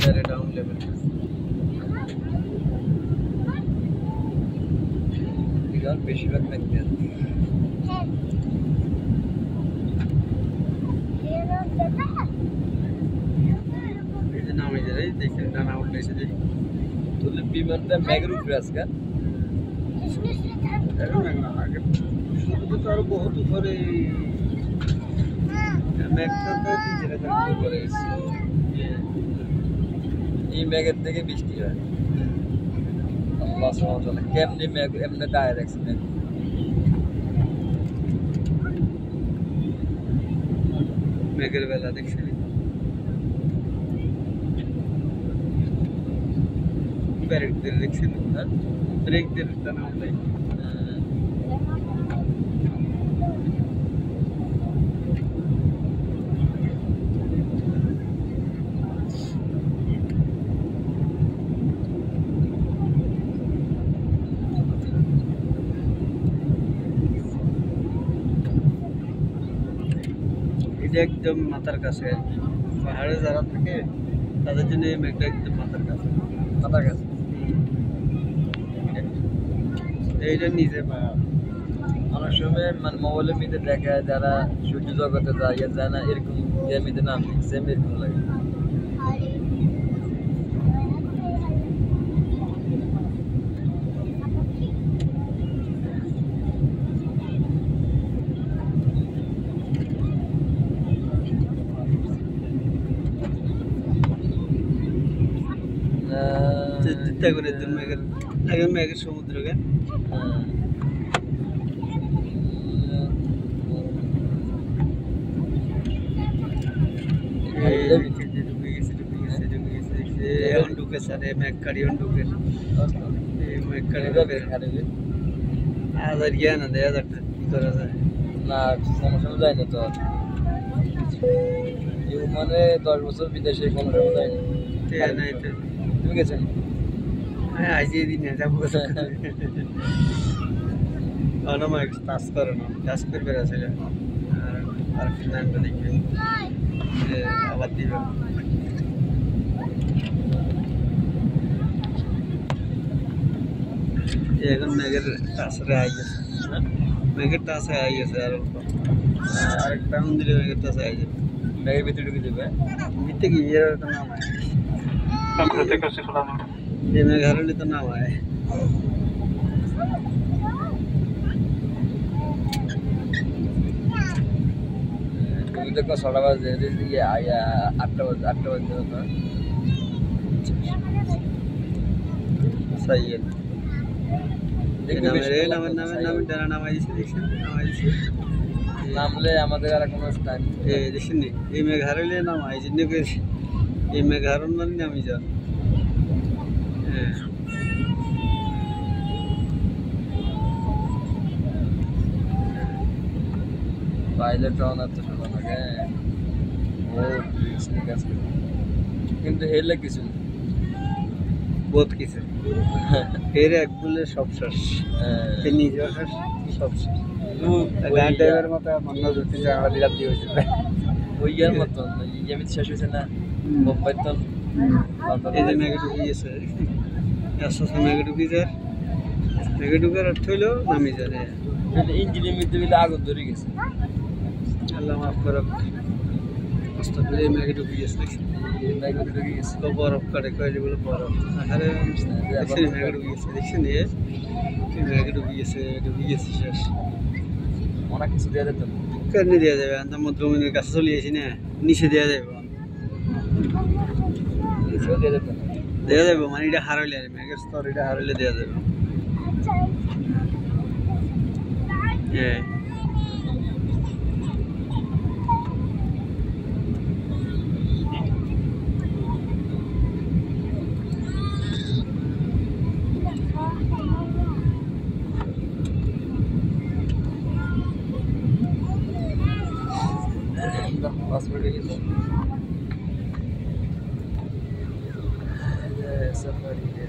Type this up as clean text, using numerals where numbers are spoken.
একেবারে down level. বেশিরভাগ মেঘ নামে যাই দেখেন ডানা উল্টেছে দেখি তুলে বিমানটা মেঘের উপরে আজকে আরো বহুত উপরে এই মেঘের থেকে বৃষ্টি হয়। আল্লাহ সুবহানাহু ওয়া তাআলা কেমনি মেঘ এমনি দাঁড়িয়ে রাখছে মেঘ। মেঘের বেলা দেখছি ব্রেক দিয়ে দেখছেন না ব্রেক দিয়ে টানা হয়। এটা একদম মাথার কাছে আর কি পাহাড়ে যারা থাকে তাদের জন্য এই মেঘটা একদম মাথার কাছে এইটা নিজে অনেক সময় মানে মোবাইলের মধ্যে দেখায় যারা সূর্য জগতে যায় না এরকম গেমিতে নাম সেম এরকম লাগে। মেঘের সমুদ্র ঢুকেছে মেঘ কাড়ি ঢুকে মেঘ কাড়ি হাজার গিয়া না 1000 টাকা কি করা যায় না সমস্যা যায় না তো মানে 10 বছর বিদেশে কোনো সময় যায় না তুমি গেছেন? হ্যাঁ আজকে দিন যাবো কাজ করে না কাজ করবে আসলে আর ফিনান্সটা দেখবে আবার দিবে এখন মেঘের টাসরে আই গেছে মেঘের টাসে আই গেছে আর আরেকটা দিলে মেঘের টাসে আই যাবে মেঘের ভিতরে ঢুকে যাবে ভিতরে কি এর একটা নাম আছে ये मैं घर में तो ना हुआ है तुम देखो 6:30 बजे ये आया 8 बजे होता सही है নামলে আমাদের আর কোনো স্থান এই দেখেন এই মেঘারলে নাম আই জন্য এই মেঘারন মানে নামি যা পাইলট রাউন্ড তো শোনা লাগে ও ঠিক আছে কিন্তু হেলে কিছু বহুত কিছু এর এক বলে সব শেষ এই নিজের শেষ সব শেষ গান ড্রাইভার মতো মন্ন দুটি জায়গা দিলাম দিয়ে হয়েছে ওই ইয়ার মতো আমি শেষ হয়েছে না মুম্বাই তো এই যে নেগেটিভ গিয়েছে এসএস নেগেটিভ গিয়ে নেগেটিভের অর্থ হলো নামি যায় ইঞ্জিনের মধ্যে বিলে আগুন ধরে গেছে আল্লাহ মাফ করুক আস্তাগফিরুল্লাহ নেগেটিভ গিয়েছে নেগেটিভ গিয়েছে তো বরফ কাটে কইলে বলে বরফ আরে নেগেটিভ গিয়েছে দেখছেন এই নেগেটিভ গিয়েছে শেষ অনেক কিছু দেয়া যেত কেন দেয়া যাবে আমরা মধ্যমিনের কাছে চলে আসি না নিচে দেয়া যাবে নিচেও দেয়া যেত দেয়া যাবে মানে এটা হারাইলে আর মেঘের স্তর এটা হারাইলে দেয়া যাবে Safari